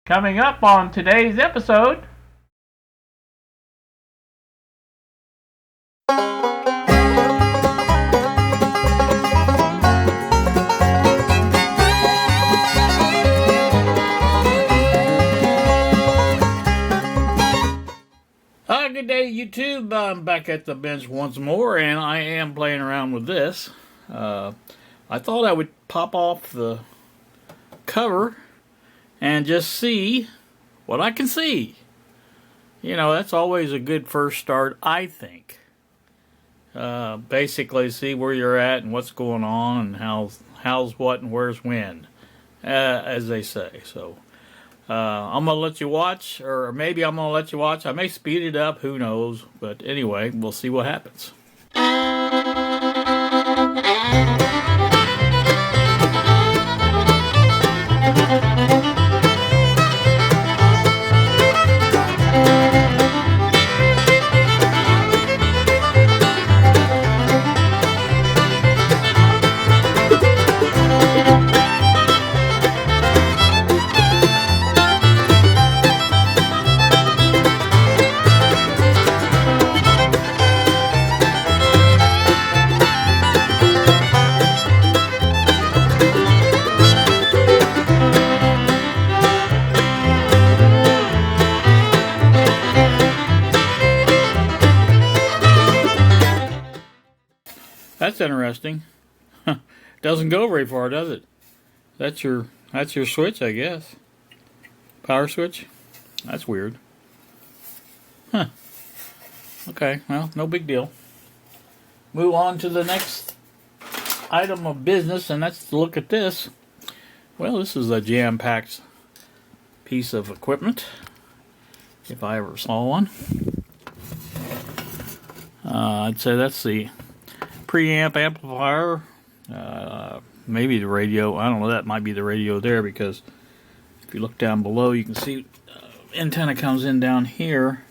Coming up on today's episode. Good day, YouTube. I'm back at the bench once more, and I am playing around with this. I thought I would pop off the cover and just see what I can see. You know, that's always a good first start, I think. Basically, see where you're at and what's going on and how's what and where's when, as they say. So, I'm going to let you watch, or maybe I'm going to let you watch. I may speed it up, who knows. But anyway, we'll see what happens. That's interesting. Doesn't go very far, does it? That's your switch, I guess. Power switch? That's weird. Huh. Okay, well, no big deal. Move on to the next item of business, and that's to look at this. Well, this is a jam-packed piece of equipment, if I ever saw one. I'd say that's the preamp amplifier, maybe the radio. I don't know, that might be the radio there, because if you look down below you can see antenna comes in down here.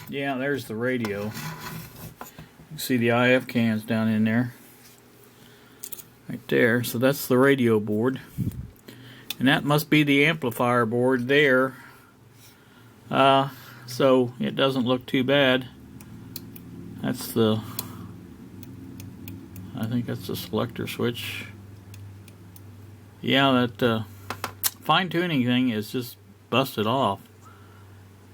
Yeah, there's the radio. You can see the IF cans down in there, right there. So that's the radio board, and that must be the amplifier board there. So it doesn't look too bad. That's the, I think that's the selector switch. Yeah, that fine-tuning thing is just busted off.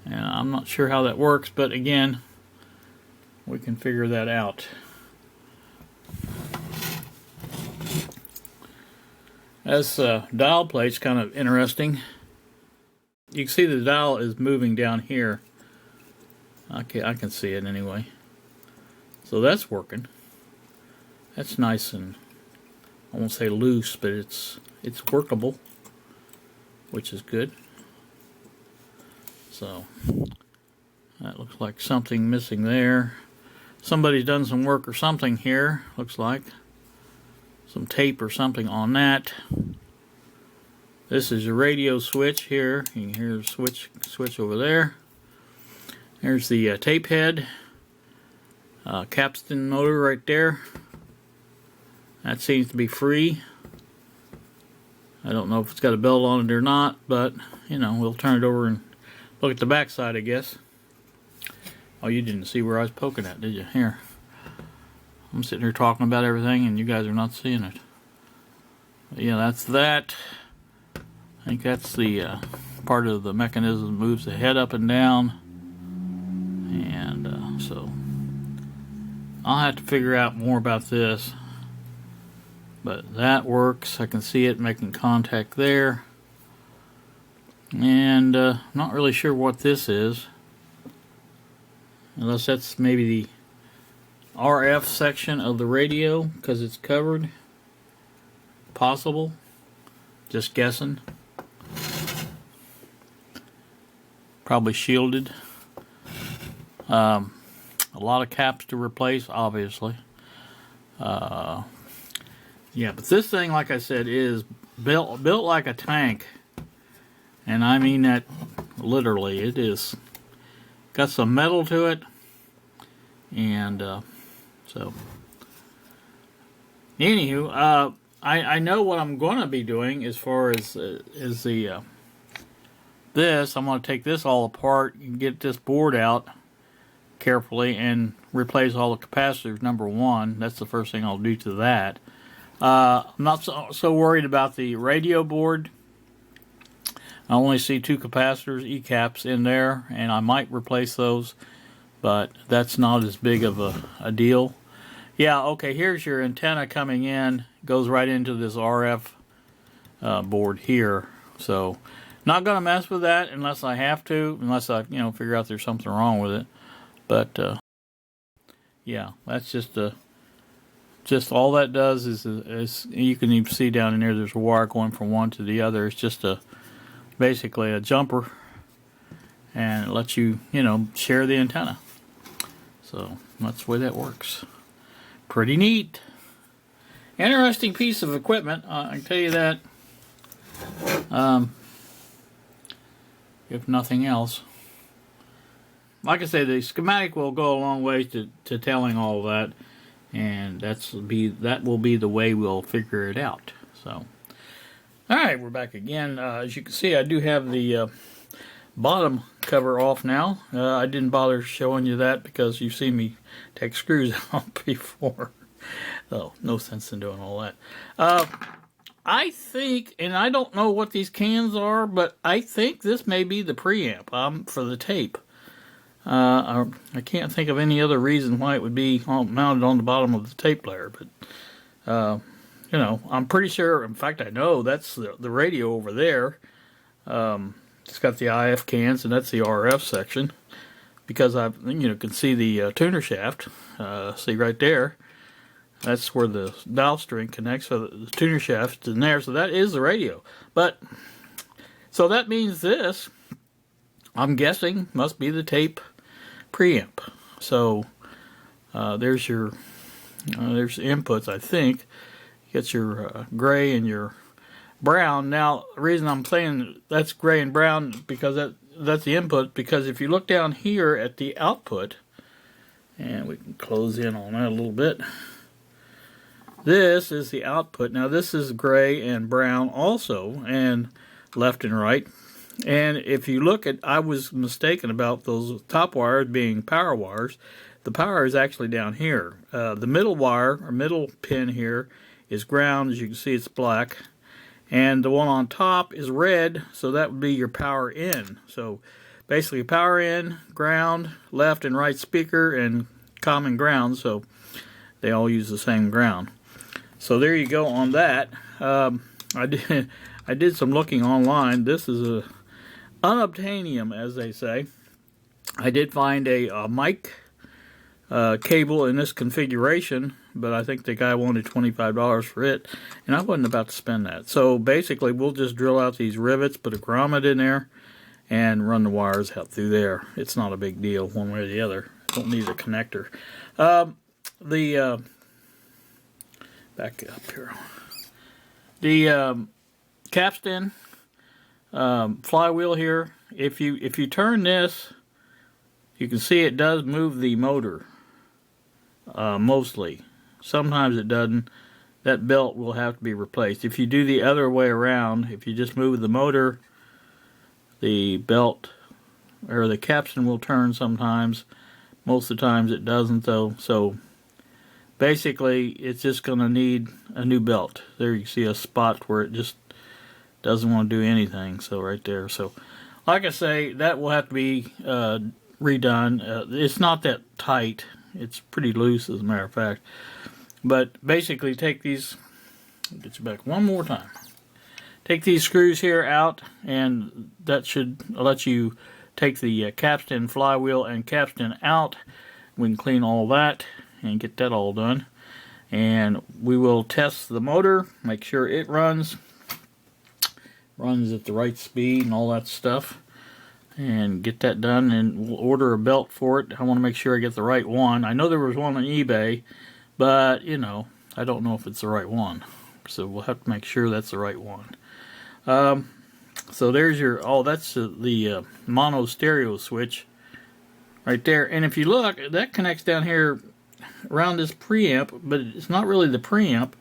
And I'm not sure how that works, but again, we can figure that out. This dial plate's kind of interesting. You can see the dial is moving down here. Okay, I can see it anyway. So that's working. That's nice and, I won't say loose, but it's workable, which is good. So that looks like something missing there. Somebody's done some work or something here, looks like. Some tape or something on that. This is your radio switch here. You can hear the switch over there. There's the tape head. Capstan motor right there. That seems to be free. I don't know if it's got a belt on it or not, but you know, we'll turn it over and look at the back side, I guess. Oh, you didn't see where I was poking at, did you? Here. I'm sitting here talking about everything and you guys are not seeing it. But yeah, that's that. I think that's the part of the mechanism that moves the head up and down. And so I'll have to figure out more about this. But that works. I can see it making contact there. And not really sure what this is. Unless that's maybe the RF section of the radio, because it's covered. Possible. Just guessing. Probably shielded. A lot of caps to replace, obviously. Yeah, but this thing, like I said, is built like a tank. And I mean that literally. It is got some metal to it. And so anywho, I know what I'm going to be doing as far as the this, I'm going to take this all apart and get this board out carefully and replace all the capacitors, number one. That's the first thing I'll do to that. I'm not so worried about the radio board. I only see 2 capacitors, ECAPs in there, and I might replace those, but that's not as big of a deal. Yeah, okay, here's your antenna coming in, goes right into this RF board here. So, not going to mess with that unless I have to, unless I, figure out there's something wrong with it. But, yeah, that's just all that does is you can even see down in there, there's a wire going from one to the other. It's just basically a jumper, and it lets you, share the antenna. So that's the way that works. Pretty neat. Interesting piece of equipment, I can tell you that. If nothing else. Like I say, the schematic will go a long way to telling all that, and that will be the way we'll figure it out. So, all right, we're back again. As you can see, I do have the bottom cover off now. I didn't bother showing you that because you've seen me take screws out before. So, no sense in doing all that. I think, and I don't know what these cans are, but I think this may be the preamp for the tape. I can't think of any other reason why it would be mounted on the bottom of the tape player, but I'm pretty sure, in fact I know, that's the radio over there. It's got the IF cans, and that's the RF section, because I can see the tuner shaft. See right there, that's where the dial string connects, so the tuner shaft is in there, so that is the radio. But so that means this, I'm guessing, must be the tape preamp. So there's the inputs, I think. You got your gray and your brown. Now, the reason I'm saying that's gray and brown, because that's the input, because if you look down here at the output, and we can close in on that a little bit, this is the output. Now this is gray and brown also, and left and right. And if you look at, I was mistaken about those top wires being power wires. The power is actually down here. The middle wire, or middle pin here, is ground. As you can see, it's black. And the one on top is red, so that would be your power in. So basically power in, ground, left and right speaker, and common ground, so they all use the same ground. So there you go on that. I did some looking online. This is a unobtainium, as they say. I did find a mic cable in this configuration, but I think the guy wanted $25 for it, and I wasn't about to spend that. So basically, we'll just drill out these rivets, put a grommet in there, and run the wires out through there. It's not a big deal one way or the other. I don't need a connector. Back up here. The capstan flywheel here, if you turn this, you can see it does move the motor, mostly. Sometimes it doesn't. That belt will have to be replaced. If you do the other way around, if you just move the motor, the belt or the capstan will turn sometimes. Most of the times it doesn't, though. So basically it's just going to need a new belt. There you see a spot where it just doesn't want to do anything. So right there. So like I say, that will have to be redone. It's not that tight. It's pretty loose, as a matter of fact. But basically take these, get you back one more time. Take these screws here out, and that should let you take the capstan flywheel and capstan out. We can clean all that and get that all done. And we will test the motor, make sure it runs at the right speed and all that stuff, and get that done. And we'll order a belt for it. I want to make sure I get the right one. I know there was one on eBay, but you know, I don't know if it's the right one, so we'll have to make sure that's the right one. So there's your, that's the mono stereo switch right there. And if you look, that connects down here around this preamp, but it's not really the preamp.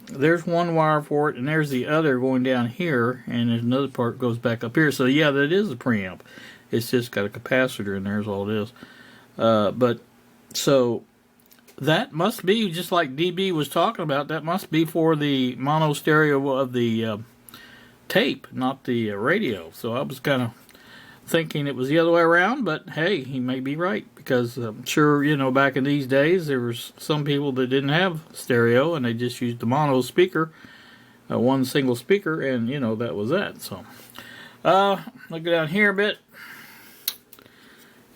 there's one wire for it, and there's the other going down here, and there's another part goes back up here. So yeah, that is a preamp. It's just got a capacitor in there is all it is. But so that must be, just like DB was talking about, that must be for the mono stereo of the tape, not the radio. So I was kind of thinking it was the other way around, but hey, he may be right, because I'm sure, you know, back in these days there was some people that didn't have stereo and they just used the mono speaker, one single speaker, and you know, that was that. So look down here a bit.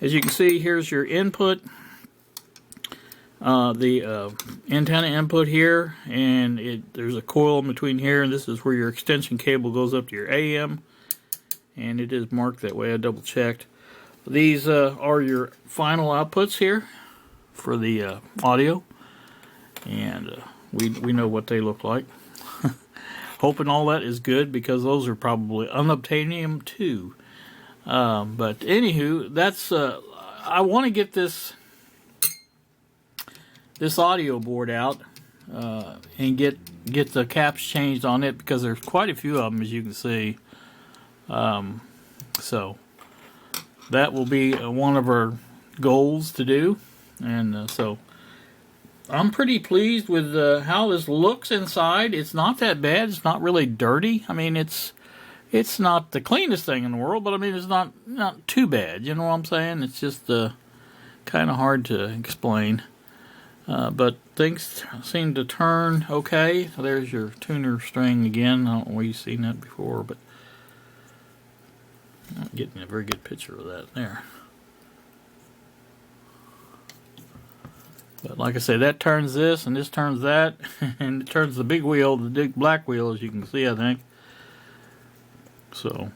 As you can see, here's your input, the antenna input here, and there's a coil in between here, and this is where your extension cable goes up to your AM. And it is marked that way. I double checked. These are your final outputs here for the audio, and we know what they look like. Hoping all that is good, because those are probably unobtainium too. But anywho, that's I want to get this audio board out and get the caps changed on it, because there's quite a few of them, as you can see. So that will be one of our goals to do, and so I'm pretty pleased with how this looks inside. It's not that bad. It's not really dirty. I mean, it's not the cleanest thing in the world, but I mean, it's not too bad. You know what I'm saying? It's just kind of hard to explain. But things seem to turn okay. There's your tuner string again. I don't know where you've seen that before, but I'm not getting a very good picture of that there. But like I say, that turns this, and this turns that, and it turns the big wheel, the big black wheel, as you can see, I think. So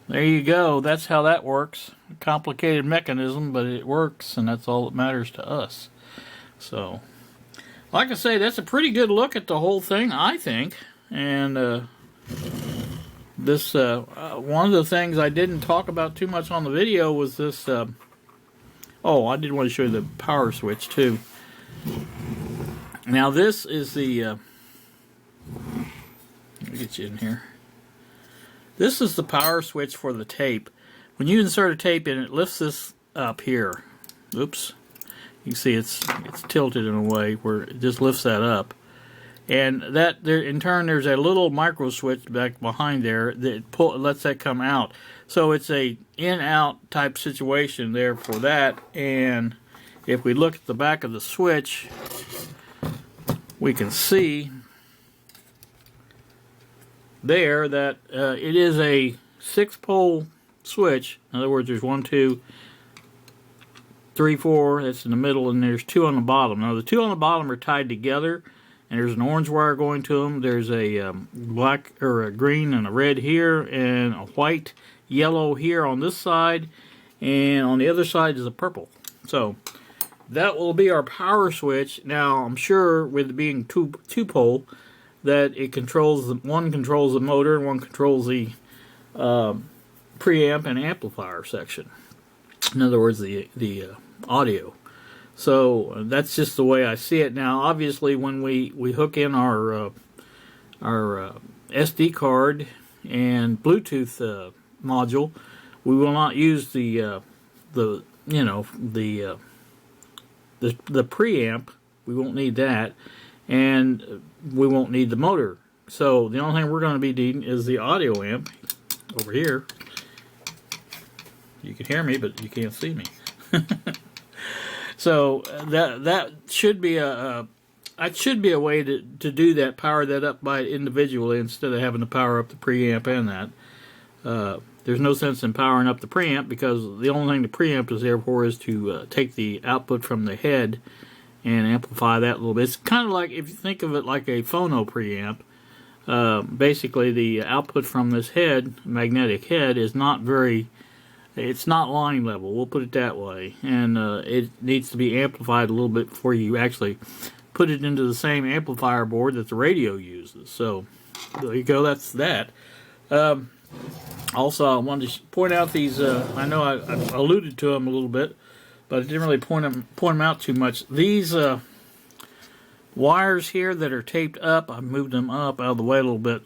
there you go. That's how that works. A complicated mechanism, but it works, and that's all that matters to us. So, like I say, that's a pretty good look at the whole thing, I think. And this one of the things I didn't talk about too much on the video was this. Oh, I did want to show you the power switch too. Now this is the. Let me get you in here. This is the power switch for the tape. When you insert a tape in, it lifts this up here. Oops. You can see it's tilted in a way where it just lifts that up. And that there, in turn, there's a little micro switch back behind there that lets that come out. So it's a in-out type situation there for that. And if we look at the back of the switch, we can see there that it is a 6-pole switch. In other words, there's 1, 2, 3, 4. That's in the middle, and there's 2 on the bottom. Now the 2 on the bottom are tied together, and there's an orange wire going to them. There's a black or a green and a red here, and a white, yellow here on this side, and on the other side is a purple. So that will be our power switch. Now I'm sure with it being two pole that it controls one controls the motor and one controls the preamp and amplifier section. In other words, the audio. So that's just the way I see it. Now, obviously, when we hook in our SD card and Bluetooth module, we will not use the preamp. We won't need that, and we won't need the motor. So the only thing we're going to be needing is the audio amp over here. You can hear me, but you can't see me. So that should be a way to do that, power that up by individually instead of having to power up the preamp and that. There's no sense in powering up the preamp, because the only thing the preamp is there for is to take the output from the head and amplify that a little bit. It's kind of like, if you think of it like a phono preamp, basically the output from this head, magnetic head, is not very, it's not line level, we'll put it that way, and it needs to be amplified a little bit before you actually put it into the same amplifier board that the radio uses. So there you go, that's that. Also, I wanted to point out these, I know I alluded to them a little bit, but I didn't really point them out too much. These wires here that are taped up. I moved them up out of the way a little bit.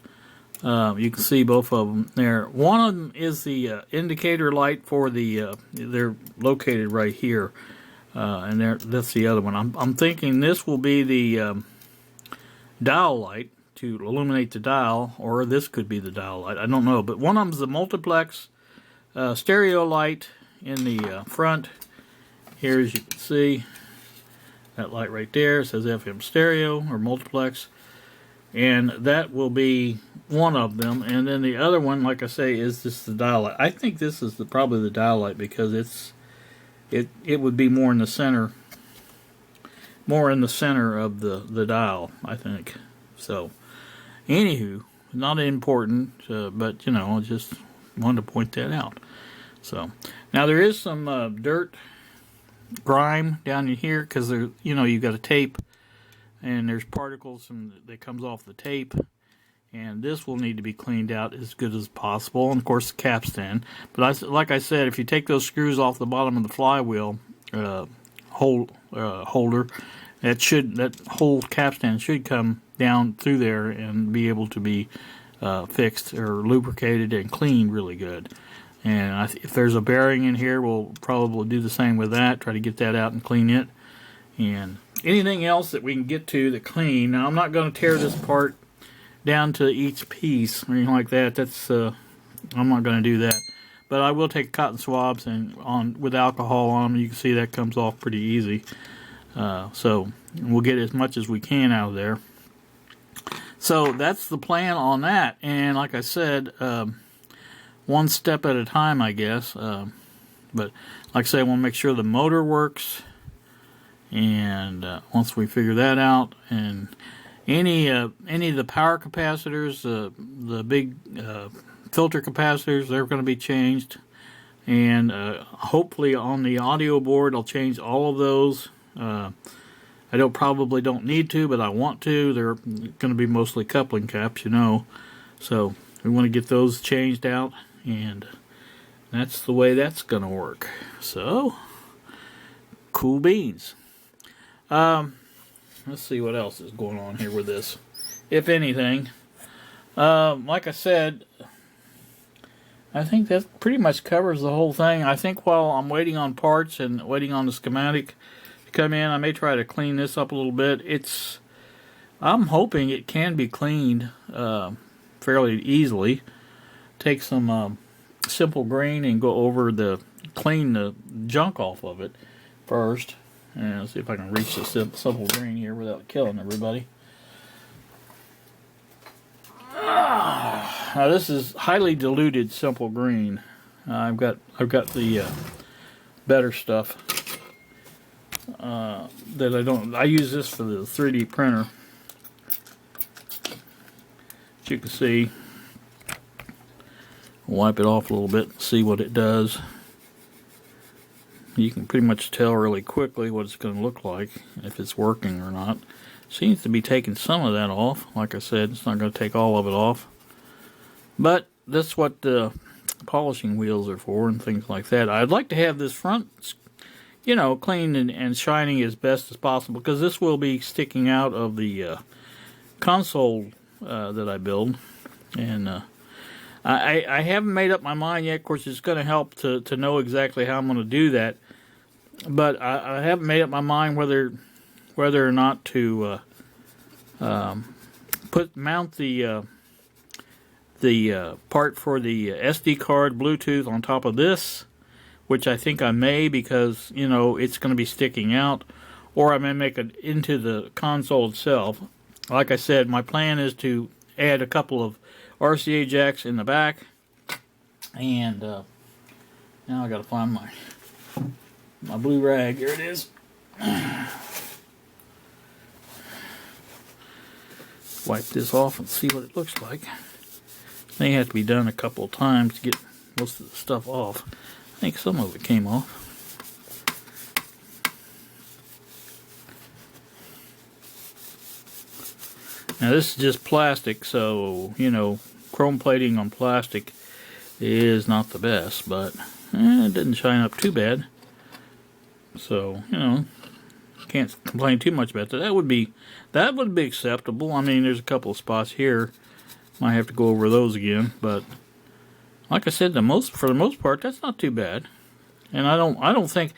You can see both of them there. One of them is the indicator light for the. They're located right here, and that's the other one. I'm thinking this will be the dial light to illuminate the dial, or this could be the dial light. I don't know, but one of them is the multiplex stereo light in the front. Here, as you can see, that light right there says FM stereo or multiplex, and that will be one of them. And then the other one, like I say, is just the dial light. I think this is probably the dial light because it would be more in the center, of the dial, I think. So, anywho, not important, but you know, just wanted to point that out. So now there is some dirt, grime down in here because there, you know, you got a tape, and there's particles that comes off the tape, and this will need to be cleaned out as good as possible. And of course, the capstan. But like I said, if you take those screws off the bottom of the flywheel holder, that whole capstan should come down through there and be able to be fixed or lubricated and cleaned really good. And if there's a bearing in here, we'll probably do the same with that. Try to get that out and clean it. And anything else that we can get to clean. Now, I'm not going to tear this apart down to each piece or anything like that. That's I'm not going to do that. But I will take cotton swabs and with alcohol on them. You can see that comes off pretty easy. So we'll get as much as we can out of there. So that's the plan on that. And like I said, one step at a time, I guess. But like I say, I want to make sure the motor works. And once we figure that out, and any of the power capacitors, the big filter capacitors, they're going to be changed. And hopefully on the audio board, I'll change all of those. I probably don't need to, but I want to. They're going to be mostly coupling caps, you know. So we want to get those changed out, and that's the way that's going to work. So, cool beans. Let's see what else is going on here with this, if anything. Like I said, I think that pretty much covers the whole thing. I think while I'm waiting on parts and waiting on the schematic to come in, I may try to clean this up a little bit. I'm hoping it can be cleaned fairly easily. Take some simple green and go over clean the junk off of it first. And let's see if I can reach the simple green here without killing everybody. Now this is highly diluted simple green. I've got the better stuff that I don't. I use this for the 3D printer. As you can see, wipe it off a little bit and see what it does. You can pretty much tell really quickly what it's going to look like, if it's working or not. Seems to be taking some of that off. Like I said, it's not going to take all of it off. But that's what the polishing wheels are for and things like that. I'd like to have this front, you know, clean and shining as best as possible, because this will be sticking out of the console that I build. And I haven't made up my mind yet. Of course, it's going to help to know exactly how I'm going to do that. But I haven't made up my mind whether or not to mount the part for the SD card Bluetooth on top of this, which I think I may, because you know it's going to be sticking out, or I may make it into the console itself. Like I said, my plan is to add a couple of RCA jacks in the back, and now I got to find my blue rag. Here it is. Wipe this off and see what it looks like. May have to be done a couple of times to get most of the stuff off. I think some of it came off. Now this is just plastic, so you know, chrome plating on plastic is not the best, but it didn't shine up too bad. So, you know, can't complain too much about that. That would be acceptable. I mean, there's a couple of spots here. Might have to go over those again, but like I said, for the most part, that's not too bad. And I don't think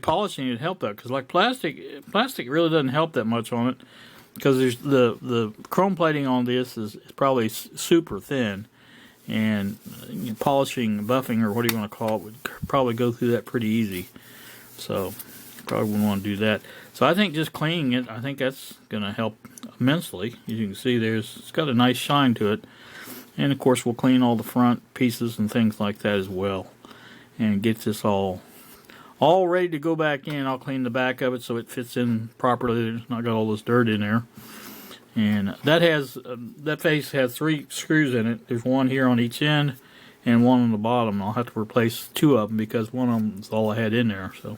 polishing would help that, because like plastic really doesn't help that much on it, because there's the chrome plating on this is probably super thin, and polishing, buffing, or what do you want to call it, would probably go through that pretty easy. So probably wouldn't want to do that. So I think just cleaning it, I think that's going to help immensely. As you can see, it's got a nice shine to it. And of course we'll clean all the front pieces and things like that as well, and get this all ready to go back in. I'll clean the back of it so it fits in properly. It's not got all this dirt in there. And that face has 3 screws in it. There's one here on each end and one on the bottom. I'll have to replace 2 of them because one of them is all I had in there. So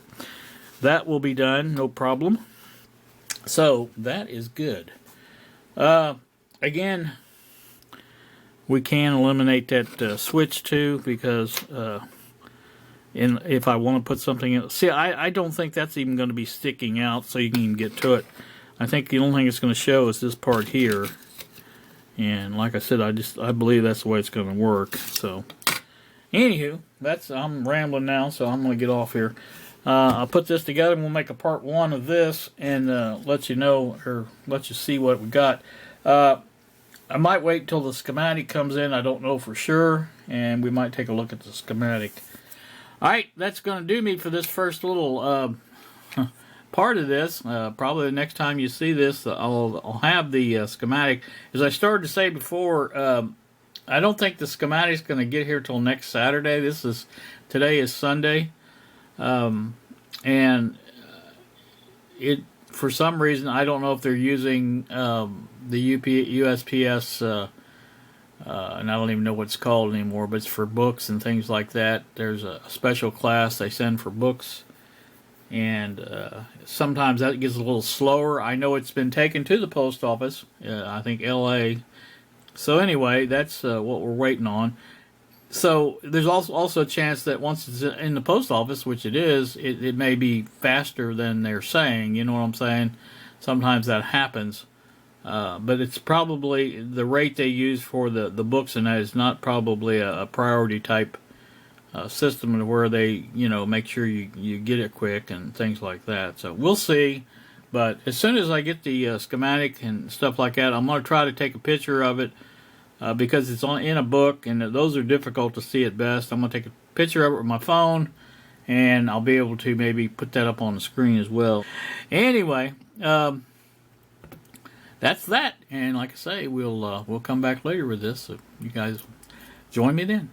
that will be done, no problem. So that is good. Again, we can eliminate that switch too, because if I want to put something in, see, I don't think that's even going to be sticking out so you can even get to it. I think the only thing it's going to show is this part here, and like I said, I believe that's the way it's going to work. So anywho, I'm rambling now, so I'm going to get off here. I'll put this together and we'll make a part 1 of this, and let you know, or let you see what we got. I might wait until the schematic comes in. I don't know for sure, and we might take a look at the schematic. Alright, that's going to do me for this first little part of this. Probably the next time you see this, I'll have the schematic. As I started to say before, I don't think the schematic is going to get here till next Saturday. Today is Sunday, and for some reason, I don't know if they're using the USPS, and I don't even know what it's called anymore, but it's for books and things like that. There's a special class they send for books, and sometimes that gets a little slower. I know it's been taken to the post office, I think LA. So anyway, that's what we're waiting on. So there's also a chance that once it's in the post office, which it is, it may be faster than they're saying. You know what I'm saying? Sometimes that happens. But it's probably the rate they use for the books, and that is not probably a priority type system where they, make sure you get it quick and things like that. So we'll see. But as soon as I get the schematic and stuff like that, I'm going to try to take a picture of it. Because it's in a book, and those are difficult to see at best. I'm going to take a picture of it with my phone, and I'll be able to maybe put that up on the screen as well. Anyway, that's that. And like I say, we'll come back later with this, so you guys join me then.